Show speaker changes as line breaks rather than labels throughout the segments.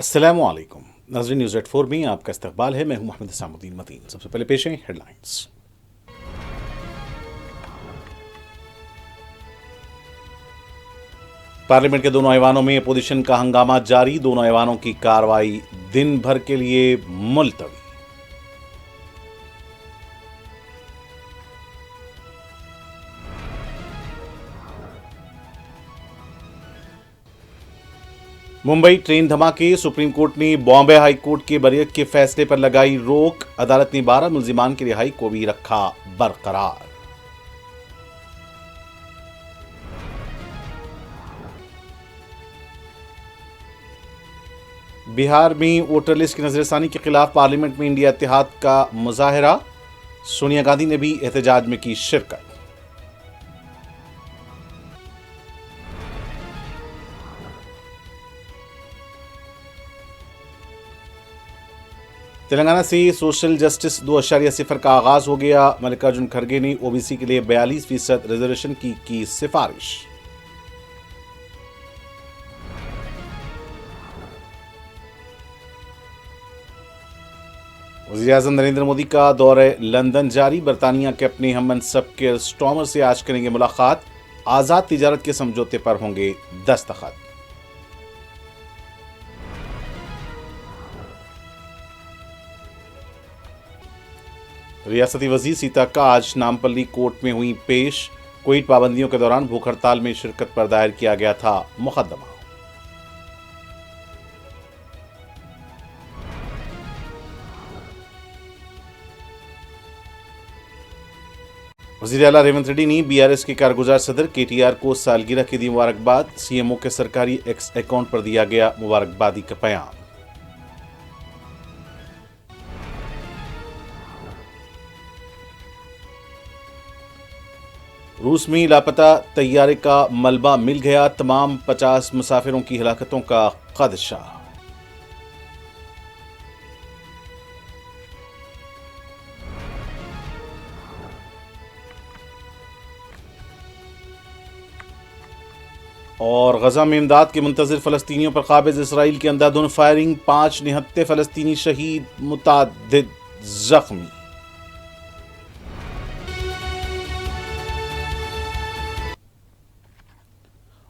अस्सलामु अलैकुम नाज़रीन, न्यूज़ 84 में आपका इस्तकबाल है। मैं हूं मोहम्मद इस्लामुद्दीन मतीन। सबसे पहले पेश हैं हेडलाइंस। पार्लियामेंट के दोनों ऐवानों में अपोजिशन का हंगामा जारी। दोनों ऐवानों की कार्रवाई दिन भर के लिए मुलतवी। मुंबई ट्रेन धमाके। सुप्रीम कोर्ट ने बॉम्बे हाई कोर्ट के बरीयत के फैसले पर लगाई रोक। अदालत ने 12 मुल्जिमान की रिहाई को भी रखा बरकरार। बिहार में वोटर लिस्ट की नजरसानी के खिलाफ पार्लियामेंट में इंडिया इत्तेहाद का मुजाहरा। सोनिया गांधी ने भी एहतजाज में की शिरकत। तेलंगाना से सोशल जस्टिस 2.0 का आगाज हो गया। मल्लिकार्जुन खड़गे ने ओबीसी के लिए 42% रिजर्वेशन की सिफारिश। वज़ीर-ए-आज़म नरेंद्र मोदी का दौरे लंदन जारी। बरतानिया के अपने हम मनसब के स्टॉमर से आज करेंगे मुलाकात। आज़ाद तिजारत के समझौते पर होंगे दस्तखत। रियासती वज़ीर सीताक्का आज नामपल्ली कोर्ट में हुई पेश। कोविड पाबंदियों के दौरान भूख हड़ताल में शिरकत पर दायर किया गया था मुकदमा। वज़ीर आला रेवंत रेड्डी ने बीआरएस के कारगुजार सदर केटीआर को सालगिरह की दी मुबारकबाद। सीएमओ के सरकारी एक्स अकाउंट पर दिया गया मुबारकबादी का पैगाम। रूस में लापता तैयारे का मलबा मिल गया। तमाम 50 मुसाफिरों की हलाकतों का खदशा। और गजा में इमदाद के मुंतज़िर फ़लस्तीनियों पर काबिज़ इसराइल की अंधाधुन फायरिंग। 5 निहत्ते फ़लस्तीनी शहीद, मुतादिद जख्मी।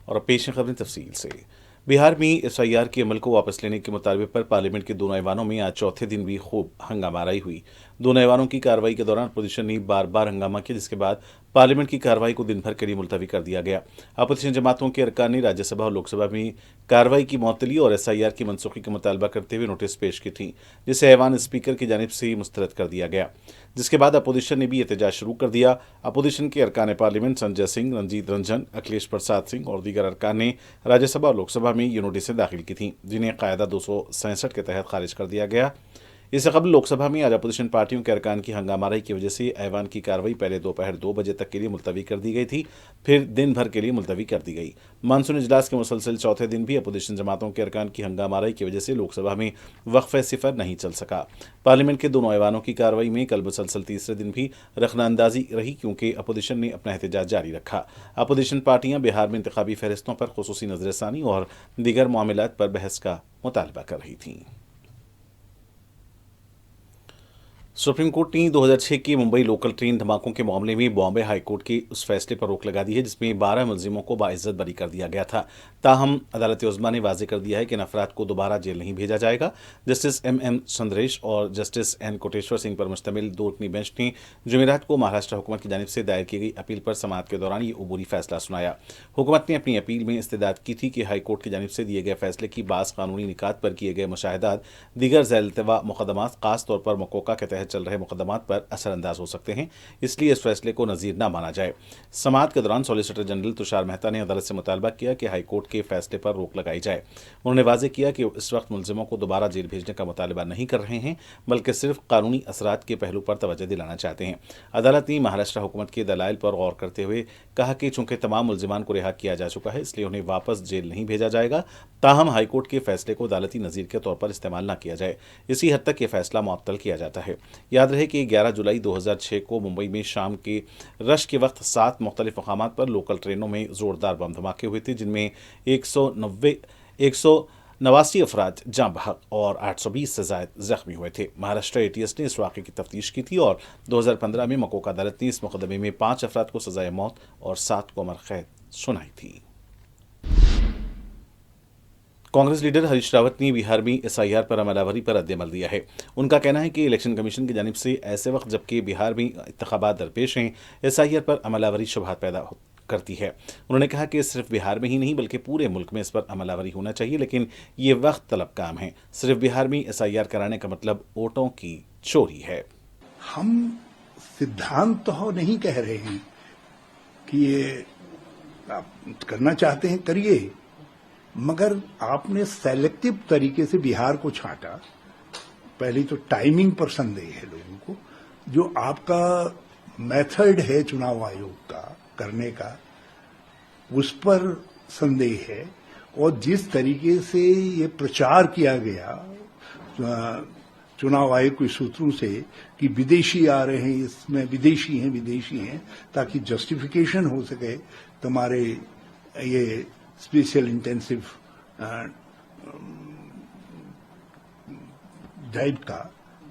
और अब पेश खबरें तफसील से। बिहार में एसआईआर के अमल को वापस लेने के मुतालबे पर पार्लियामेंट के दोनों ऐवानों में आज चौथे दिन भी खूब हंगामाराई हुई। दोनों ऐवानों की कार्रवाई के दौरान अपोजिशन ने बार बार हंगामा किया, जिसके बाद पार्लियामेंट की कार्रवाई को दिन भर के लिए मुलतवी कर दिया गया। अपोजिशन जमातों के अरकान ने राज्यसभा और लोकसभा में कार्रवाई की मुअत्तली और एसआईआर की मनसूखी का मुतालबा करते हुए नोटिस पेश की थी, जिसे ऐवान स्पीकर की जानिब से मुस्तरद कर दिया गया, जिसके बाद अपोजिशन ने भी एहतजाज शुरू कर दिया। अपोजिशन के अरकान पार्लियामेंट संजय सिंह, रंजीत रंजन, अखिलेश प्रसाद सिंह और दीगर अरकान ने राज्यसभा और लोकसभा में ये नोटिसें दाखिल की थीं, जिन्हें कायदा 267 के तहत खारिज कर दिया गया। इससे कबल लोकसभा में आज अपोजिशन पार्टियों के अरकान की हंगामाराई की वजह से ऐवान की कार्रवाई पहले दोपहर 2 बजे तक के लिए मुलतवी कर दी गई थी, फिर दिन भर के लिए मुलतवी कर दी गई। मानसून इजलास के मुसलसल चौथे दिन भी अपोजिशन जमातों के अरकान की हंगामाराई की वजह से लोकसभा में वक्फे सिफर नहीं चल सका। पार्लियामेंट के दोनों ऐवानों की कार्रवाई में कल मुसलसल तीसरे दिन भी रखनाअंदाजी रही, क्योंकि अपोजिशन ने अपना एहतजाज जारी रखा। अपोजिशन पार्टियां बिहार में इंतखाबी फहरिस्तों पर खुसूसी नजरसानी और दीगर मामलात पर बहस का मुतालबा कर रही थीं। सुप्रीम कोर्ट ने 2006 के मुंबई लोकल ट्रेन धमाकों के मामले में बॉम्बे हाई कोर्ट के उस फैसले पर रोक लगा दी है, जिसमें 12 मुलजिमों को बाइज्जत बरी कर दिया गया था। ताहम अदालत उज़्मा ने वाज़ेह कर दिया है कि इन अफराद को दोबारा जेल नहीं भेजा जाएगा। जस्टिस एम सुंदरेश और जस्टिस एन कोटेश्वर सिंह पर मुश्तमिल दो रुकनी बेंच ने जुमेरात को महाराष्ट्र हुकूमत की जानिब से दायर की गई अपील पर समाअत के दौरान ये अबूरी फैसला सुनाया। हुकूमत ने अपनी अपील में इस्तदाद की थी कि हाई कोर्ट की जानिब से दिए गए फैसले की बाज़ कानूनी निकात पर किए गए मुशाहिदात दीगर ज़ैल-इल्तिवा मुक़दमात, खास तौर पर मकोका के तहत चल रहे मुक़दमात पर असरअंदाज हो सकते हैं, इसलिए इस फैसले को नज़ीर न माना जाए। समाअत के दौरान सॉलिसिटर जनरल तुषार मेहता ने अदालत से मुतालबा किया कि हाई कोर्ट के फैसले पर रोक लगाई जाए। उन्होंने वाज़ेह किया कि इस वक्त मुलजिमों को दोबारा जेल भेजने का मुतालबा नहीं कर रहे हैं, बल्कि सिर्फ कानूनी असरात के पहलू पर तवज्जो दिलाना चाहते हैं। अदालत ने महाराष्ट्र हुकूमत के दलाइल पर गौर करते हुए कहा कि चूंकि तमाम मुलजिमान को रिहा किया जा चुका है, इसलिए उन्हें वापस जेल नहीं भेजा जाएगा। ताहम हाई कोर्ट के फैसले को अदालती नज़ीर के तौर पर इस्तेमाल न किया जाए। इसी हद तक यह फैसला मुअत्तल किया जाता है। याद रहे कि 11 जुलाई 2006 को मुंबई में शाम के रश के वक्त 7 मुख्तलिफ मकामात पर लोकल ट्रेनों में जोरदार बम धमाके हुए थे, जिनमें 190 89 अफराद जाँ बहक और 820 से जायद जख्मी हुए थे। महाराष्ट्र एटीएस ने इस वाक़े की तफ्तीश की थी और 2015 में मकोका अदालत ने इस मुकदमे में 5 अफराद को सजाए मौत और 7 को उम्र कैद सुनाई थी। कांग्रेस लीडर हरीश रावत ने बिहार में एसआईआर पर अमलावरी पर रद्द-ए-अमल दिया है। उनका कहना है कि इलेक्शन कमीशन की जानिब से ऐसे वक्त जबकि बिहार में इंतखाबात दरपेश हैं, एसआईआर पर अमलावरी शुबहात पैदा करती है। उन्होंने कहा कि सिर्फ बिहार में ही नहीं बल्कि पूरे मुल्क में इस पर अमलावरी होना चाहिए, लेकिन ये वक्त तलब काम है। सिर्फ बिहार में एसआईआर कराने का मतलब वोटों की चोरी है।
हम सिद्धांत तो नहीं कह रहे हैं कि ये आप करना चाहते हैं करिए, मगर आपने सेलेक्टिव तरीके से बिहार को छांटा। पहले तो टाइमिंग पर संदेह है लोगों को, जो आपका मेथड है चुनाव आयोग का करने का, उस पर संदेह है। और जिस तरीके से ये प्रचार किया गया चुनाव आयोग के सूत्रों से कि विदेशी आ रहे हैं, इसमें विदेशी हैं, ताकि जस्टिफिकेशन हो सके तुम्हारे ये स्पेशल इंटेंसिव ड्राइव का,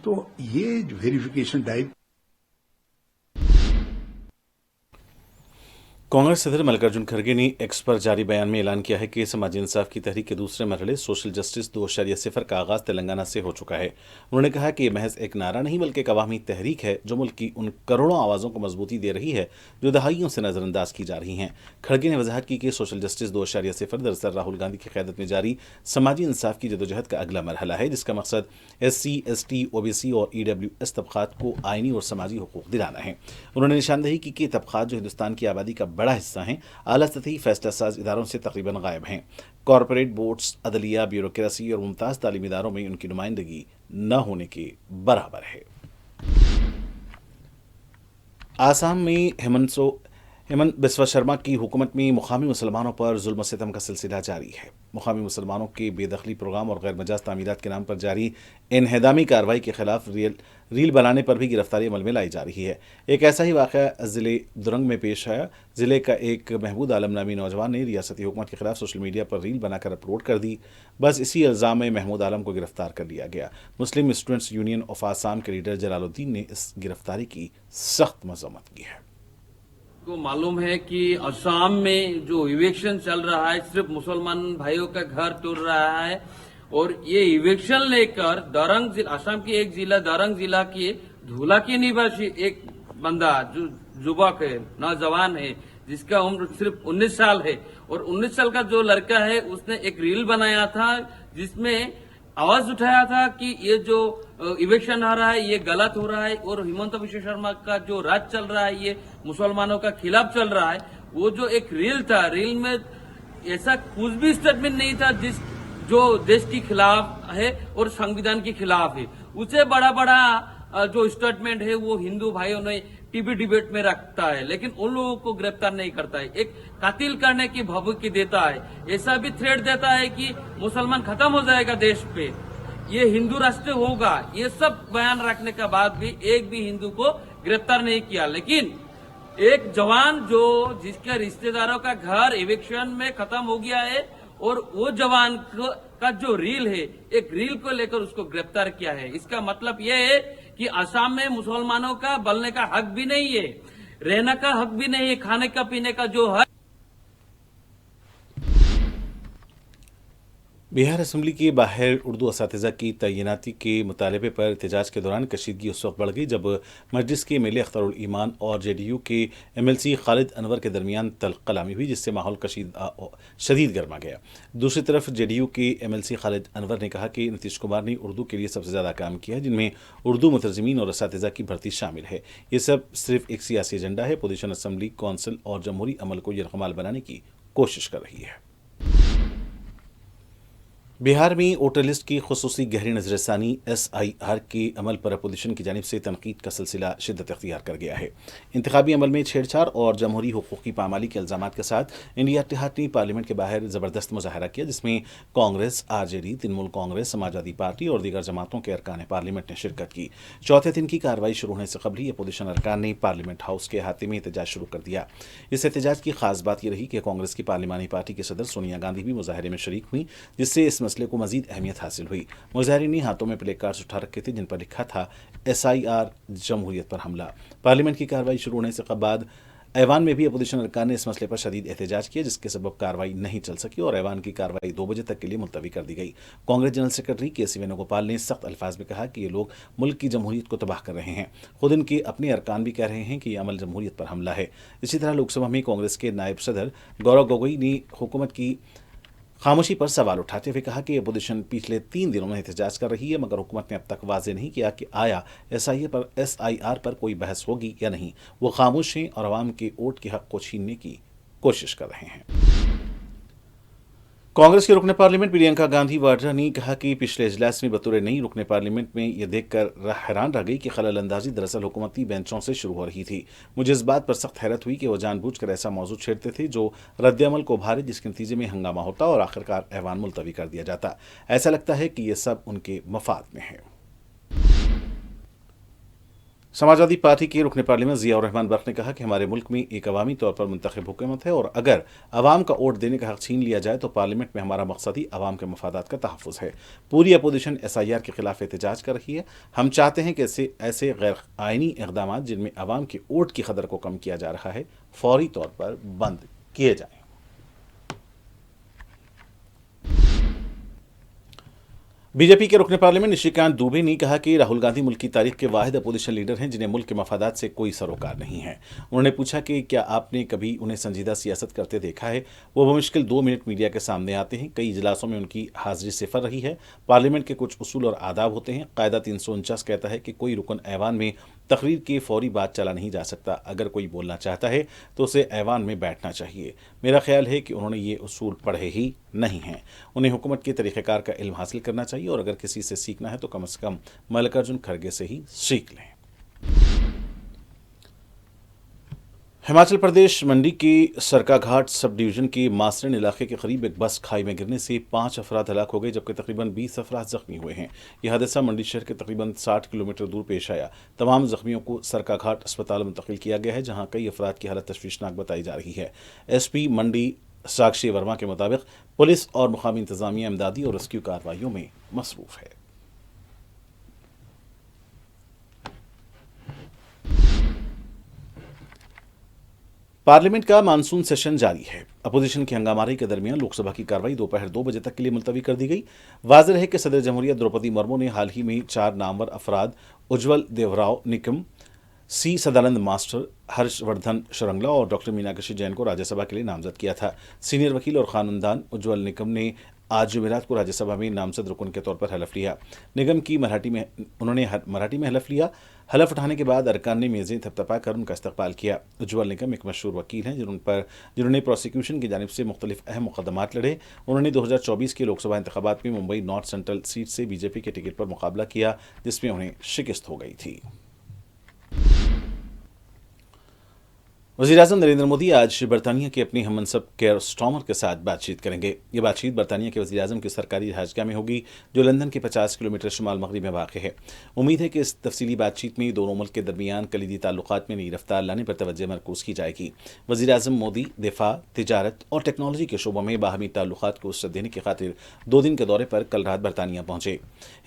तो ये वेरिफिकेशन ड्राइव।
कांग्रेस सदर मल्लिकार्जुन खड़गे ने एक्स पर जारी बयान में ऐलान किया है कि समाजी इंसाफ की तहरीक के दूसरे मरहले सोशल जस्टिस 2.0 का आगाज तेलंगाना से हो चुका है। उन्होंने कहा कि यह महज एक नारा नहीं बल्कि एक अवामी तहरीक है जो मुल्क की उन करोड़ों आवाज़ों को मजबूती दे रही है जो दहाइयों से नजरअंदाज की जा रही हैं। खड़गे ने वजाहत की कि सोशल जस्टिस 2.0 दरअसल राहुल गांधी की क़यादत में जारी समाजी इंसाफ की जदोजहद का अगला मरहला है, जिसका मकसद SC, ST, OBC और EWS तबक़ात को आइनी और समाजी हुकूक दिलाना है। उन्होंने निशानदही की कि तबक़ात जो हिंदुस्तान की आबादी का बड़ा हिस्सा हैं, आला सतही फैसला साज इदारों से तकरीबन गायब हैं। कॉरपोरेट बोर्ड्स, अदलिया, ब्यूरोक्रेसी और मुमताज़ तालीमी इदारों में उनकी नुमाइंदगी न होने के बराबर है। आसाम में हेमंत बिस्वा शर्मा की हुकूमत में मुकामी मुसलमानों पर जुल्म सितम का सिलसिला जारी है। मुकामी मुसलमानों के बेदखली प्रोग्राम और गैर मजाज तामीरात के नाम पर जारी इनहदामी कार्रवाई के खिलाफ रील बनाने पर भी गिरफ्तारी अमल में लाई जा रही है। एक ऐसा ही वाक़या ज़िले दुरंग में पेश आया। ज़िले का एक महमूद आलम नामी नौजवान ने रियासती हुकूमत के खिलाफ सोशल मीडिया पर रील बनाकर अपलोड कर दी। बस इसी इल्ज़ाम में महमूद आलम को गिरफ्तार कर लिया गया। Muslim students union of Assam के लीडर जलालुद्दीन ने इस गिरफ्तारी की सख्त मज़म्मत की है।
को मालूम है कि असम में जो इवेक्शन चल रहा है सिर्फ मुसलमान भाइयों का घर तोड़ रहा है, और ये इवेक्शन लेकर असम की एक जिला दरंग जिला के धूला की निवासी एक बंदा जो युवक है, नौजवान है, जिसका उम्र सिर्फ 19 साल है, और 19 साल का जो लड़का है उसने एक रील बनाया था जिसमें आवाज उठाया था कि ये जो इवेक्शन आ रहा है ये गलत हो रहा है, और हिमंत बिस्वा शर्मा का जो राज चल रहा है ये मुसलमानों का खिलाफ चल रहा है। वो जो एक रील था, रील में ऐसा कुछ भी स्टेटमेंट नहीं था जो देश के खिलाफ है और संविधान के खिलाफ है। उससे बड़ा जो स्टेटमेंट है वो हिंदू भाइयों ने टीवी डिबेट में रखता है, लेकिन उन लोगों को गिरफ्तार नहीं करता है। एक कातिल करने की भभूकी देता है, ऐसा भी थ्रेट देता है कि मुसलमान खत्म हो जाएगा देश पे, ये हिंदू राष्ट्र होगा। ये सब बयान रखने के बाद भी एक भी हिंदू को गिरफ्तार नहीं किया। लेकिन एक जवान जो जिसके रिश्तेदारों का घर इवेक्शन में खत्म हो गया है, और वो जवान का जो रील है, एक रील को लेकर उसको गिरफ्तार किया है। इसका मतलब ये है कि असम में मुसलमानों का बोलने का हक भी नहीं है, रहने का हक भी नहीं है, खाने का पीने का जो हक।
बिहार असम्बली के बाहर उर्दू असातिज़ा की तैनाती के मुतालबे पर एहतजाज के दौरान कशीदगी उस वक्त बढ़ गई जब मजलिस के एमएलए अख्तरुल ईमान और JDU के MLC खालिद अनवर के दरमियान तलकलामी हुई, जिससे माहौल शदीद गर्मा गया। दूसरी तरफ JDU के MLC खालिद अनवर ने कहा कि नीतीश कुमार ने उर्दू के लिए सबसे ज़्यादा काम किया है, जिनमें उर्दू मुतरजमीन और असातिज़ा की भर्ती शामिल है। ये सब सिर्फ एक सियासी एजेंडा है। पोजीशन असम्बली, कौंसिल और जमहूरी अमल को यरगमाल बनाने की कोशिश कर रही है। बिहार में वोटर लिस्ट की खुसूसी गहरी नजरसानी SIR के अमल पर अपोजिशन की जानिब से तनकीद का सिलसिला शिद्दत अख्तियार कर गया है। इंतखाबी अमल में छेड़छाड़ और जमहूरी हुकूक की पामाली के इल्जाम के साथ इंडिया इत्तेहाद ने पार्लियामेंट के बाहर ज़बरदस्त मुजाहरा किया, जिसमें कांग्रेस, RJD, तृणमूल कांग्रेस, समाजवादी पार्टी और दीगर जमातों के अरकान पार्लियामेंट ने शिरकत की। चौथे दिन की कार्रवाई शुरू होने से कबल ही अपोजिशन अरकान ने पार्लियामेंट हाउस के अहाते में एहतजाज शुरू कर दिया। इस एहतजाज की खास बात यह रही कि कांग्रेस की पार्लिमानी पार्टी के सदर सोनिया गांधी भी मुजाहरे में शरीक हुई, जिससे इस مسئلے کو مزید اہمیت حاصل ہوئی۔ مظاہرین نے ہاتھوں میں پلے کارڈز اٹھا رکھے تھے جن پر لکھا تھا SIR جمہوریت پر حملہ۔ پارلیمنٹ کی کارروائی شروع ہونے سے بعد ایوان میں بھی اپوزیشن ارکان نے اس مسئلے پر شدید احتجاج کیا، جس کے سبب کارروائی نہیں چل سکی اور ایوان کی کارروائی 2 بجے تک کے لیے ملتوی کر دی گئی۔ کانگریس جنرل سیکرٹری KC وینوگوپال نے سخت الفاظ میں کہا کہ یہ لوگ ملک کی جمہوریت کو تباہ کر رہے ہیں۔ خود ان کے اپنے ارکان بھی کہہ رہے ہیں کہ یہ عمل جمہوریت پر حملہ ہے۔ اسی طرح لوک سبھا میں کانگریس کے نائب صدر گورو گگوئی نے حکومت کی خاموشی پر سوال اٹھاتے ہوئے کہا کہ اپوزیشن پچھلے 3 دنوں میں احتجاج کر رہی ہے، مگر حکومت نے اب تک واضح نہیں کیا کہ آیا SIR پر کوئی بحث ہوگی یا نہیں۔ وہ خاموش ہیں اور عوام کے ووٹ کے حق کو چھیننے کی کوشش کر رہے ہیں۔ کانگریس کے رکن پارلیمنٹ پرینکا گاندھی واڈرا نے کہا کہ پچھلے اجلاس میں بطور نئی رکن پارلیمنٹ میں یہ دیکھ کر حیران رہ گئی کہ خلل اندازی دراصل حکومتی بینچوں سے شروع ہو رہی تھی۔ مجھے اس بات پر سخت حیرت ہوئی کہ وہ جان بوجھ کر ایسا موضوع چھیڑتے تھے جو رد عمل کو ابھارے، جس کے نتیجے میں ہنگامہ ہوتا اور آخرکار ایوان ملتوی کر دیا جاتا۔ ایسا لگتا ہے کہ یہ سب ان کے مفاد میں ہے۔ سماجوادی پارٹی کے رکن پارلیمنٹ ضیاء الرحمان برق نے کہا کہ ہمارے ملک میں ایک عوامی طور پر منتخب حکومت ہے اور اگر عوام کا ووٹ دینے کا حق چھین لیا جائے تو پارلیمنٹ میں ہمارا مقصد ہی عوام کے مفادات کا تحفظ ہے۔ پوری اپوزیشن SIR کے خلاف احتجاج کر رہی ہے۔ ہم چاہتے ہیں کہ ایسے غیر آئینی اقدامات جن میں عوام کے ووٹ کی قدر کو کم کیا جا رہا ہے فوری طور پر بند کیے جائیں۔ بی جے پی کے رکن پارلیمنٹ نشیکانت دوبے نے کہا کہ راہل گاندھی ملک کی تاریخ کے واحد اپوزیشن لیڈر ہیں جنہیں ملک کے مفادات سے کوئی سروکار نہیں ہے۔ انہوں نے پوچھا کہ کیا آپ نے کبھی انہیں سنجیدہ سیاست کرتے دیکھا ہے؟ وہ بمشکل 2 منٹ میڈیا کے سامنے آتے ہیں۔ کئی اجلاسوں میں ان کی حاضری صفر رہی ہے۔ پارلیمنٹ کے کچھ اصول اور آداب ہوتے ہیں۔ قاعدہ 349 کہتا ہے کہ کوئی رکن ایوان میں تقریر کی فوری بات چلا نہیں جا سکتا۔ اگر کوئی بولنا چاہتا ہے تو اسے ایوان میں بیٹھنا چاہیے۔ میرا خیال ہے کہ انہوں نے یہ اصول پڑھے ہی نہیں ہیں۔ انہیں حکومت کے طریقہ کار کا علم حاصل کرنا چاہیے اور اگر کسی سے سیکھنا ہے تو کم از کم ملکارجن کھڑگے سے ہی سیکھ لیں۔ ہماچل پردیش منڈی کی سرکا گھاٹ سب ڈویژن کے ماسرن علاقے کے قریب ایک بس کھائی میں گرنے سے 5 افراد ہلاک ہو گئے جبکہ تقریباً 20 افراد زخمی ہوئے ہیں۔ یہ حادثہ منڈی شہر کے تقریباً 60 کلومیٹر دور پیش آیا۔ تمام زخمیوں کو سرکا گھاٹ اسپتال منتقل کیا گیا ہے جہاں کئی افراد کی حالت تشویشناک بتائی جا رہی ہے۔ SP منڈی ساکشی ورما کے مطابق پولیس اور مقامی انتظامیہ امدادی اور ریسکیو کارروائیوں میں مصروف ہے۔ پارلیمنٹ کا مانسون سیشن جاری ہے۔ اپوزیشن کی ہنگامہ کے درمیان لوک سبھا کی کارروائی دوپہر 2 بجے تک کے لیے ملتوی کر دی گئی۔ واضح رہے کہ صدر جمہوریہ دروپدی مرمو نے حال ہی میں 4 نامور افراد اجول دیوراؤ نکم، C سدانند ماسٹر، ہرش وردھن شرنگلا اور ڈاکٹر میناکشی جین کو راجیہ سبھا کے لیے نامزد کیا تھا۔ سینئر وکیل اور خاندان اجول نکم نے آج جمعرات کو راجیہ سبھا میں نامزد رکن کے طور پر حلف لیا۔ نگم کی انہوں نے مراٹھی میں حلف لیا۔ حلف اٹھانے کے بعد ارکان نے میزیں تھپتھپا کر ان کا استقبال کیا۔ اجول نگم ایک مشہور وکیل ہیں جنہوں نے پروسیکیوشن کی جانب سے مختلف اہم مقدمات لڑے۔ انہوں نے 2024 کے لوک سبھا انتخابات میں ممبئی نارتھ سینٹرل سیٹ سے BJP کے ٹکٹ پر مقابلہ کیا جس میں انہیں شکست ہو گئی تھی۔ وزیراعظم نریندر مودی آج برطانیہ کے اپنے ہم منصب کیئر سٹارمر کے ساتھ بات چیت کریں گے۔ یہ بات چیت برطانیہ کے وزیراعظم کی سرکاری رہائشگاہ میں ہوگی جو لندن کے 50 کلومیٹر شمال مغرب میں واقع ہے۔ امید ہے کہ اس تفصیلی بات چیت میں دونوں ملک کے درمیان کلیدی تعلقات میں نئی رفتار لانے پر توجہ مرکوز کی جائے گی۔ وزیراعظم مودی دفاع، تجارت اور ٹیکنالوجی کے شعبوں میں باہمی تعلقات کو وسعت دینے کی خاطر 2 دن کے دورے پر کل رات برطانیہ پہنچے۔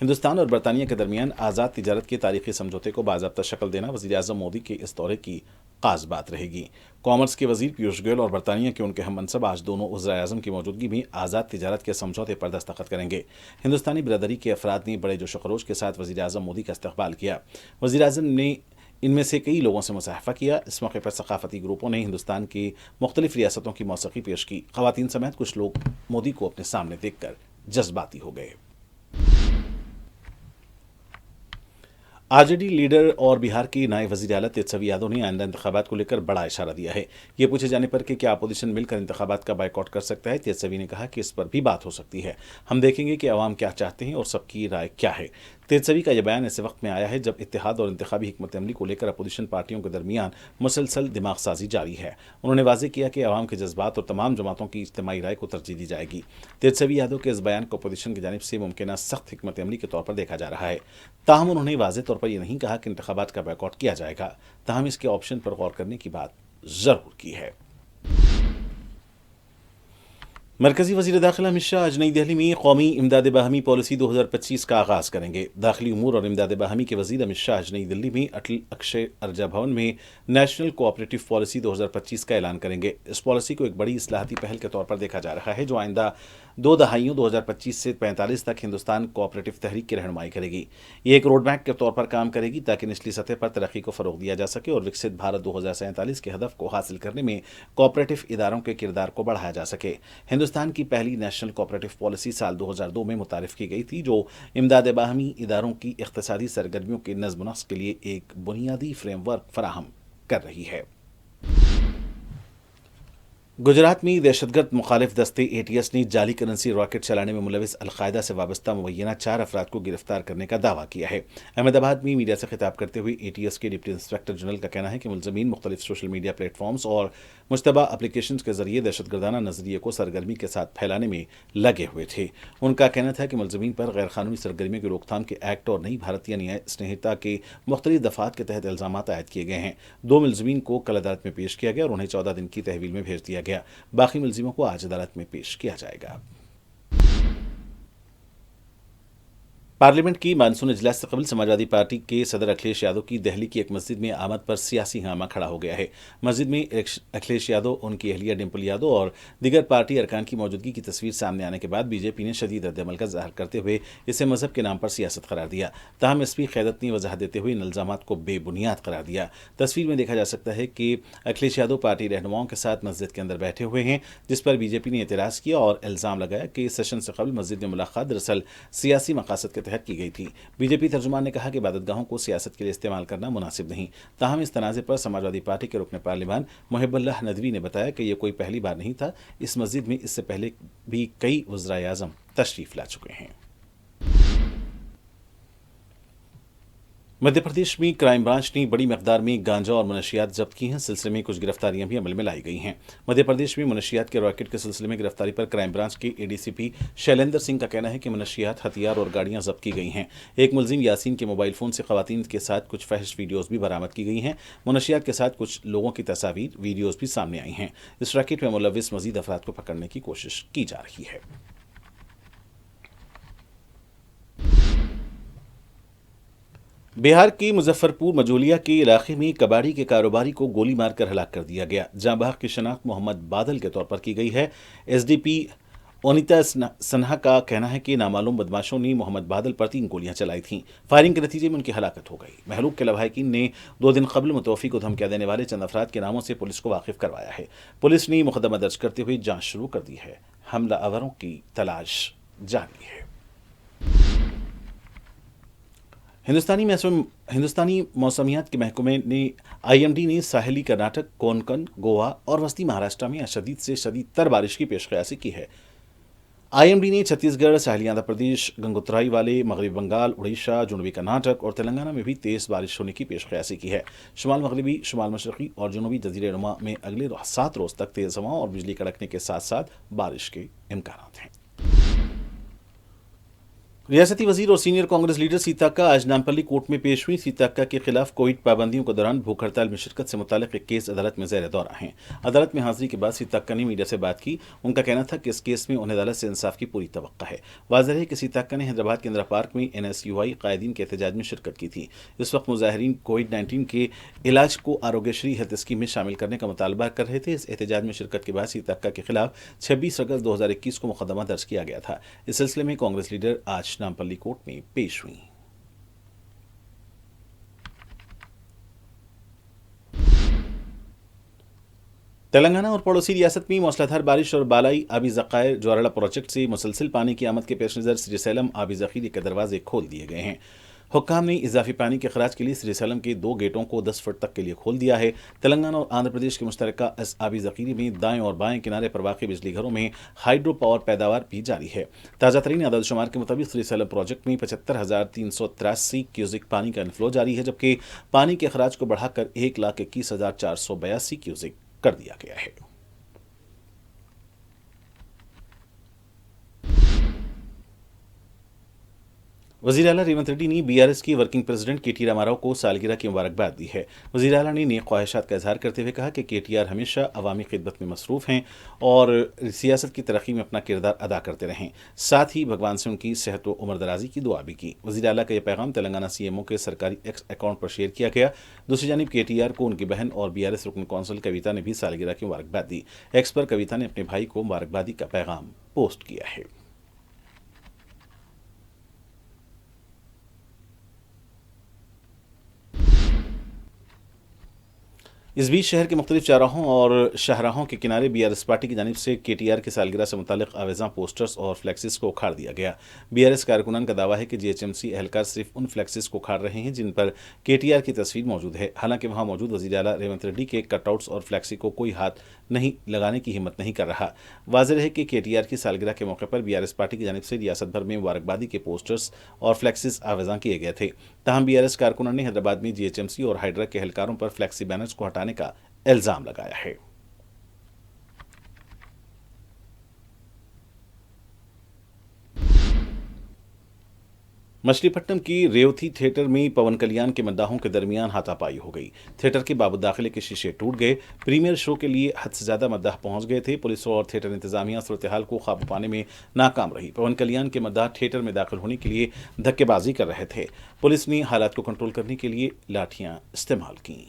ہندوستان اور برطانیہ کے درمیان آزاد تجارت کے تاریخی سمجھوتے کو باضابطہ شکل دینا وزیراعظم مودی کے اس دورے کی خاص بات رہے گی۔ کامرس کے وزیر پیوش گوئل اور برطانیہ کے ان کے ہم منصب آج دونوں وزرائے اعظم کی موجودگی میں آزاد تجارت کے سمجھوتے پر دستخط کریں گے۔ ہندوستانی برادری کے افراد نے بڑے جوش و خروش کے ساتھ وزیر اعظم مودی کا استقبال کیا۔ وزیر اعظم نے ان میں سے کئی لوگوں سے مصافحہ کیا۔ اس موقع پر ثقافتی گروپوں نے ہندوستان کی مختلف ریاستوں کی موسیقی پیش کی۔ خواتین سمیت کچھ لوگ مودی کو اپنے سامنے دیکھ کر جذباتی ہو گئے۔ RJD لیڈر اور بہار کی نائب وزیر اعلیٰ تیجسوی یادو نے آئندہ انتخابات کو لے کر بڑا اشارہ دیا ہے۔ یہ پوچھے جانے پر کہ کیا اپوزیشن مل کر انتخابات کا بائیکاٹ کر سکتا ہے، تیجسوی نے کہا کہ اس پر بھی بات ہو سکتی ہے۔ ہم دیکھیں گے کہ عوام کیا چاہتے ہیں اور سب کی رائے کیا ہے۔ تیجسوی کا یہ بیان ایسے وقت میں آیا ہے جب اتحاد اور انتخابی حکمت عملی کو لے کر اپوزیشن پارٹیوں کے درمیان مسلسل دماغ سازی جاری ہے۔ انہوں نے واضح کیا کہ عوام کے جذبات اور تمام جماعتوں کی اجتماعی رائے کو ترجیح دی جائے گی۔ تیجسوی یادو کے اس بیان کو اپوزیشن کی جانب سے ممکنہ سخت حکمت عملی کے طور پر دیکھا جا رہا ہے۔ تاہم انہوں نے واضح طور پر یہ نہیں کہا کہ انتخابات کا بائیکاٹ کیا جائے گا، تاہم اس کے آپشن پر غور کرنے کی بات ضرور کی ہے۔ मरकजी वज़ीर दाखिला अमित शाह आज नई दिल्ली में कौमी इमदाद बाहमी पॉलिसी 2025 का आगाज़ करेंगे। दाखिली उमूर और इमदाद बाहमी के वज़ीर अमित शाह आज नई दिल्ली में अटल अक्षय अर्जा भवन में नेशनल कोऑपरेटिव पॉलिसी 2025 का ऐलान करेंगे। इस पॉलिसी को एक बड़ी इस्लाहती पहल के तौर पर देखा जा रहा है जो आइंदा 2 दहाइयों 2025 से 45 तक हिंदुस्तान कोऑपरेटिव तहरीक की रहनुमाई करेगी। ये एक रोड मैप के तौर पर काम करेगी ताकि निचली सतह पर तरक्की को फ़रोग़ दिया जा सके और विकसित भारत 2047 के हदफ को हासिल करने में कोऑपरेटिव इदारों के किरदार को बढ़ाया जा सके। हिंदुस्तान की पहली नेशनल कोऑपरेटिव पॉलिसी साल 2002 में मुतारिफ की गई थी जो इमदाद बाहमी इदारों की इख्तिसादी सरगर्मियों के नज़्म व नस्क़ के लिए एक बुनियादी फ्रेमवर्क फराहम कर रही है। गुजरात में दहशतगर्द मुखालिफ दस्ते एटीएस ने जाली करेंसी रॉकेट चलाने में मुलविस अलकायदा से वाबस्ता मुबैना 4 अफराद को गिरफ्तार करने का दावा किया है। अहमदाबाद में मीडिया से खिताब करते हुए एटीएस के डिप्टी इंस्पेक्टर जनरल का कहना है कि मुलजमीन मुख्तलिफ सोशल मीडिया प्लेटफॉर्म्स और मुश्तबा एप्लीकेशन के जरिए दहशतगर्दाना नजरिए को सरगर्मी के साथ फैलाने में लगे हुए थे। उनका कहना था कि मुलजमीन पर गैर कानूनी सरगर्मियों की रोकथाम के एक्ट और नई भारतीय न्याय संहिता के मुख्तलिफ दफात के तहत इल्जामात आयद किए गए हैं। 2 मुलजमीन को कल अदालत में पेश किया गया और उन्हें 14 दिन की तहवील में भेज दिया गया। बाकी मुलजिमों को आज अदालत में पेश किया जाएगा। पार्लियामेंट की मानसून इजलास से कबल समाजवादी पार्टी के सदर अखिलेश यादव की दिल्ली की एक मस्जिद में आमद पर सियासी हंगामा खड़ा हो गया है। मस्जिद में अखिलेश यादव, उनकी अहलिया डिम्पल यादव और दीगर पार्टी अरकान की मौजूदगी की तस्वीर सामने आने के बाद बीजेपी ने शदीद रद्दअमल का इज़हार करते हुए इसे मजहब के नाम पर सियासत करार दिया। ताहम एसपी क़यादत ने वजाहत देते हुए इन इल्जामात को बेबुनियाद करार दिया। तस्वीर में देखा जा सकता है कि अखिलेश यादव पार्टी रहनुमाओं के साथ मस्जिद के अंदर बैठे हुए हैं, जिस पर बीजेपी ने एतराज़ किया और इल्ज़ाम लगाया कि सेशन से कबल मस्जिद में मुलाकात दरअसल सियासी मकासद के तहत की गई थी। बीजेपी तर्जुमान ने कहा कि इबादतगाहों को सियासत के लिए इस्तेमाल करना मुनासिब नहीं। ताहम इस तनाज़े पर समाजवादी पार्टी के रुकन पार्लिमान मुहिबुल्लाह नदवी ने बताया कि यह कोई पहली बार नहीं था। इस मस्जिद में इससे पहले भी कई वज़राए आज़म तशरीफ़ ला चुके हैं। मध्य प्रदेश में क्राइम ब्रांच ने बड़ी मकदार में गांजा और मनशियात जब्त की हैं। सिलसिले में कुछ गिरफ्तारियां भी अमल में लाई गई हैं। मध्य प्रदेश में मनशियात के रॉकेट के सिलसिले में गिरफ्तारी पर क्राइम ब्रांच के एडीसीपी शैलेंद्र सिंह का कहना है कि मनशियात, हथियार और गाड़ियां जब्त की गई हैं। एक मुलजिम यासीन के मोबाइल फ़ोन से ख़वातीन के साथ कुछ फहश वीडियोज़ भी बरामद की गई हैं। मनशियात के साथ कुछ लोगों की तस्वीर, वीडियोज़ भी सामने आई हैं। इस रैकेट में मुलविस मजीद अफराद को पकड़ने की कोशिश की जा रही है। बिहार के मुजफ्फरपुर मजोलिया के इलाके में कबाड़ी के कारोबारी को गोली मारकर हलाक कर दिया गया। जांबाग की शनाख्त मोहम्मद बादल के तौर पर की गई है। एसडीपी ओनिता सन्हा का कहना है कि नामालूम बदमाशों ने मोहम्मद बादल पर 3 गोलियां चलाई थीं। फायरिंग के नतीजे में उनकी हलाकत हो गई। महलूक के लवाहिकीन ने 2 दिन कबल मुतवफ़ी को धमकियां देने वाले चंद अफराद के नामों से पुलिस को वाकिफ करवाया है। पुलिस ने मुकदमा दर्ज करते हुए जांच शुरू कर दी है। हमलावरों की तलाश जारी है। हिंदुस्तानी मौसमियात के महकमे ने आईएमडी ने साहिली कर्नाटक, कोंकण, गोवा और वस्ती महाराष्ट्र में शदीद से शदीद तर बारिश की पेशकयासी की है। आईएमडी ने छत्तीसगढ़, साहिली आंध्र प्रदेश, गंगोत्तराई वाले मगरबी बंगाल, उड़ीसा, जनूबी कर्नाटक और तेलंगाना में भी तेज़ बारिश होने की पेशकयासी की है। शुमाल मगरबी, शुमाल मशरक़ी और जनूबी जज़ीरे नुमा में अगले 7 रोज़ तक तेज़ हवाओं और बिजली कड़कने के साथ साथ बारिश के इम्कानात हैं। रियासती वजीर और सीनियर कांग्रेस लीडर सीताक्का आज नामपल्ली कोर्ट में पेश हुई। सीताक्का के खिलाफ कोविड पाबंदियों के दौरान भूख हड़ताल में शिरकत से मुतालिक एक केस अदालत में ज़ेर दौरा है। अदालत में हाजिरी के बाद सीताक्का ने मीडिया से बात की। उनका कहना था कि इस केस में उन्हें अदालत से इंसाफ की पूरी तवक्का है। वाज़ेह है कि सीताक्का ने हैदराबाद के इंदिरा पार्क में NSUI कायदीन के एहतजाज में शिरकत की थी। इस वक्त मुजाहिरीन कोविड-19 के इलाज को आरोग्यश्री हेल्थ स्कीम में शामिल करने का मुतालबा कर रहे थे। इस एहतजाज में शिरकत के बाद सीताक्का के खिलाफ 26 अगस्त 2021 को मुकदमा दर्ज किया गया था। इस सिलसिले में कांग्रेस लीडर आज नामपल्ली कोर्ट में पेश हुई। तेलंगाना और पड़ोसी रियासत में मूसलाधार बारिश और बालाई आबी ज़खायर ज्वाराला प्रोजेक्ट से मुसलसल पानी की आमद के पेश नज़र श्रीशैलम आबी ज़खीरे के दरवाजे खोल दिए गए हैं। हुक्काम ने इजाफी पानी के खराज के लिए श्रीशैलम के 2 गेटों को 10 फुट तक के लिए खोल दिया है। तेलंगाना और आंध्र प्रदेश के मुश्तरका इस आबी ज़खीरे में दाएं और बाएं किनारे पर वाक़ई बिजली घरों में हाइड्रो पावर पैदावार भी जारी है। ताज़ा तरीन आदमशुमार के मुताबिक श्रीशैलम प्रोजेक्ट में 75,383 क्यूजिक पानी का इनफ्लो जारी है, जबकि पानी के खराज को बढ़ाकर 1,21,482 क्यूजिक कर दिया गया है। वजीर आला रेवंत रेड्डी ने बीआरएस की वर्किंग प्रेसिडेंट केटी रामाराव को सालगिरह की मुबारकबाद दी है। वजीर आला ने नेक ख्वाहिशात का इजहार करते हुए कहा कि केटीआर हमेशा अवामी खिदमत में मसरूफ़ हैं और सियासत की तरक्की में अपना किरदार अदा करते रहें। साथ ही भगवान से उनकी सेहत व उम्र दराजी की दुआ भी की। वजीर आला का यह पैगाम तेलंगाना सीएमओ के सरकारी एक्स अकाउंट पर शेयर किया गया। दूसरी जानिब केटीआर को उनकी बहन और बीआरएस रुकन कौंसिल कविता ने भी सालगिरह की मुबारकबाद दी। एक्स पर कविता ने अपने भाई को मुबारकबादी का पैगाम पोस्ट किया है। इस बीच शहर के मुख्तलिफ चौराहों और शाहराहों के किनारे बीआरएस पार्टी की जानिब से केटीआर की सालगिरह से मुतालिक आवेज़ां पोस्टर्स और फ्लैक्सिस को उखाड़ दिया गया। बीआरएस कारकुनान का दावा है कि जीएचएमसी एहलकार सिर्फ उन फ्लैक्सिस को उखाड़ रहे हैं जिन पर केटीआर की तस्वीर मौजूद है। हालांकि वहां मौजूद वज़ीर आला रेवंत रेड्डी के कटआउट्स और फ्लैक्सी को कोई हाथ नहीं लगाने की हिम्मत नहीं कर रहा। वाज़ेह है कि केटीआर की सालगिरह के मौके पर बीआरएस पार्टी की जानिब से रियासत भर में मुबारकबादी के पोस्टर्स और फ्लैक्सिस आवेज़ां किए गए थे। ताहम बीआरएस कारकुनान ने हैदराबाद में जीएचएमसी और हाइड्रा के एहलकारों पर फ्लैक्सी बैनर्स को हटाने का इल्जाम लगाया है। मछलीपट्टनम की रेवती थिएटर में पवन कल्याण के मद्दाहों के दरमियान हाथापाई हो गई। थिएटर के बाबू दाखिले के शीशे टूट गए। प्रीमियर शो के लिए हद से ज्यादा मद्दाह पहुंच गए थे। पुलिस और थिएटर इंतजामिया सूरत-ए-हाल को काबू पाने में नाकाम रही। पवन कल्याण के मद्दाह थिएटर में दाखिल होने के लिए धक्केबाजी कर रहे थे। पुलिस ने हालात को कंट्रोल करने के लिए लाठियां इस्तेमाल की।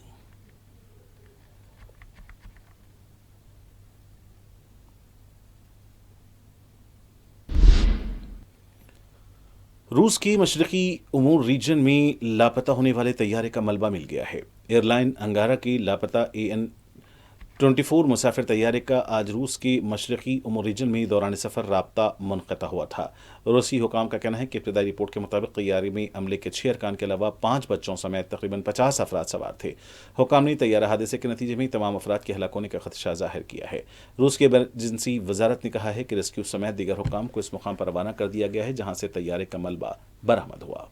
रूस की मशरकी उमूर रीजन में लापता होने वाले तैयारे का मलबा मिल गया है। एयरलाइन अंगारा की लापता AN-24 मुसाफिर तैयारे का आज रूस के मशरकी उमूर रीजन में दौरान सफ़र राब्ता मुनक़ता हुआ था। रूसी हुकाम का कहना है कि इब्तदाई रिपोर्ट के मुताबिक तैयारे में अमले के 6 अरकान के अलावा 5 बच्चों समेत तकरीबन 50 अफराद सवार थे। हुकाम ने तैयारा हादसे के नतीजे में तमाम अफराद के हलाक होने का खदशा जाहिर किया है। रूस की एमरजेंसी वजारत ने कहा है कि रेस्क्यू समेत दीगर हुकाम को इस मुकाम पर रवाना कर दिया गया है जहां से तैयारे का मलबा बरामद हुआ।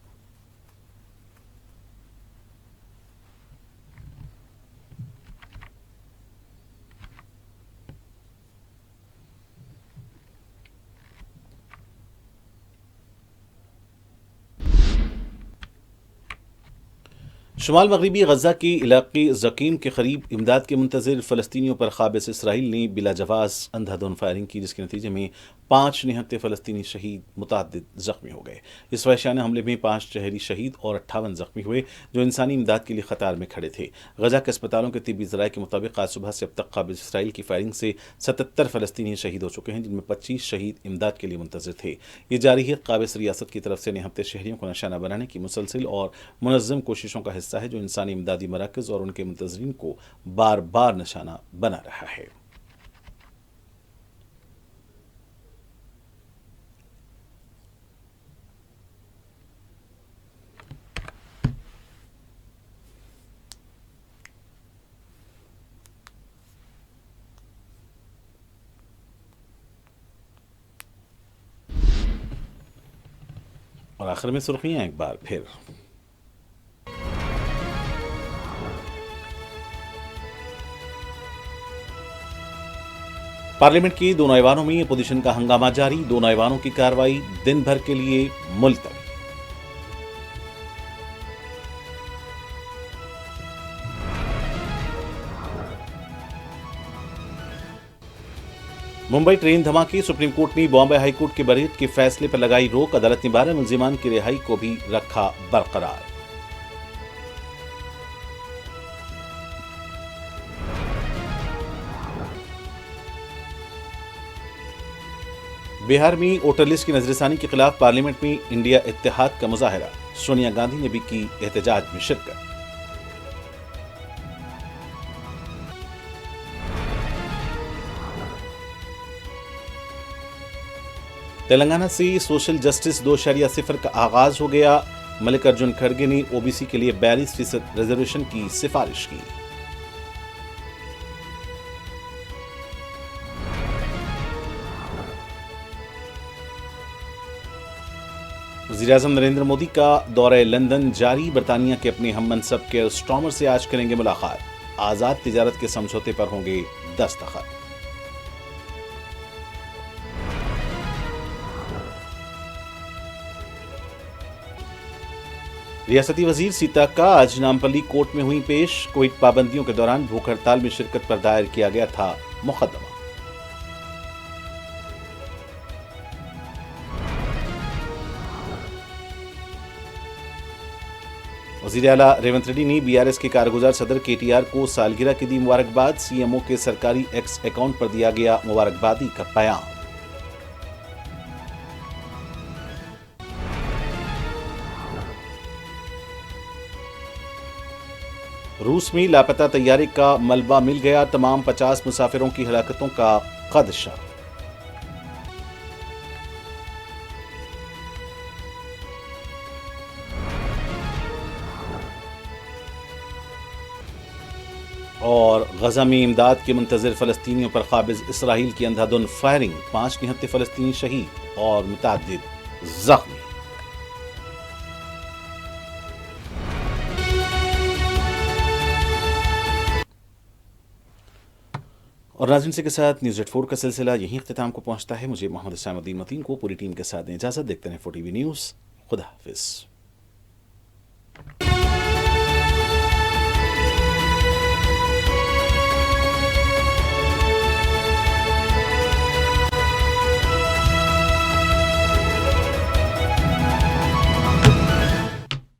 शुमाल मगरबी गजा के इलाके ज़कीम के करीब इमदाद के मुंतज़िर फ़लस्तीनियों पर क़ाबिज़ इसराइल ने बिला जवाज़ अंधाधुन फायरिंग की, जिसके नतीजे में 5 निहत्ते फ़लस्तीनी शहीद, मुतअद्दिद ज़ख्मी हो गए। इस वहशाना हमले में 5 शहरी शहीद और 58 ज़ख्मी हुए जो इंसानी इमदाद के लिए क़तार में खड़े थे। गजा के अस्पतालों के तिब्बी ज़राए के मुताबिक आज सुबह से अब तक क़ाबिज़ इसराइल की फायरिंग से 77 फ़लस्तीनी शहीद हो चुके हैं, जिनमें 25 शहीद इमदाद के लिए मुंतज़िर थे। ये जारी है क़ाबिज़ रियासत की तरफ से निहत्ते शहरियों को निशाना बनाने की मुसलसिल और मुनज़्ज़म कोशिशों का हिस्सा है जो इंसानी इमदादी मराकज़ और उनके मुंतज़रीन को बार बार निशाना बना रहा है। और आखिर में सुर्खियां एक बार फिर। पार्लियामेंट के दोनों ऐवानों में अपोजिशन का हंगामा जारी। दोनों ऐवानों की कार्रवाई दिन भर के लिए मुलतवी। मुंबई ट्रेन धमाके, सुप्रीम कोर्ट ने बॉम्बे हाई कोर्ट के बरीत के फैसले पर लगाई रोक। अदालत ने 12 मुल्जिमान की रिहाई को भी रखा बरकरार। बिहार में वोटर लिस्ट की नजरसानी के खिलाफ पार्लियामेंट में इंडिया इत्तेहाद का मुजाहरा। सोनिया गांधी ने भी की एहतजाज में शिरकत। तेलंगाना से सोशल जस्टिस 2.0 का आगाज हो गया। मल्लिकार्जुन खड़गे ने ओबीसी के लिए 42% रिजर्वेशन की सिफारिश की। वज़ीर-ए-आज़म नरेंद्र मोदी का दौरा लंदन जारी। बरतानिया के अपने हम मनसब केयर स्टार्मर से आज करेंगे मुलाकात। आज़ाद तिजारत के समझौते पर होंगे दस्तखत। रियासती वजीर सीताक्का आज नामपल्ली कोर्ट में हुई पेश। कोविड पाबंदियों के दौरान भूख हड़ताल में शिरकत पर दायर किया गया था मुकदमा। वजीर आला रेवंत रेड्डी ने बीआरएस के कारगुजार सदर केटीआर को सालगिरह की दी मुबारकबाद। सीएमओ के सरकारी एक्स अकाउंट पर दिया गया मुबारकबादी का बयान। रूस में लापता तैयारी का मलबा मिल गया। तमाम 50 मुसाफिरों की हलाकतों का खदशा। और गजा में इमदाद के मुंतजर फलस्तीनियों पर काबिज इसराइल की अंधाधुन फायरिंग। 5 निहत्ते फलस्तीनी शहीद और मुतअद्दिद जख्मी। और नाज़रीन से के साथ न्यूज़ 84 का सिलसिला यहीं इख्तिताम को पहुंचता है। मुझे मोहम्मद इस्लामुद्दीन मतीन को पूरी टीम के साथ इजाज़त। देखते हैं 4TV न्यूज़। खुदा हाफिज़।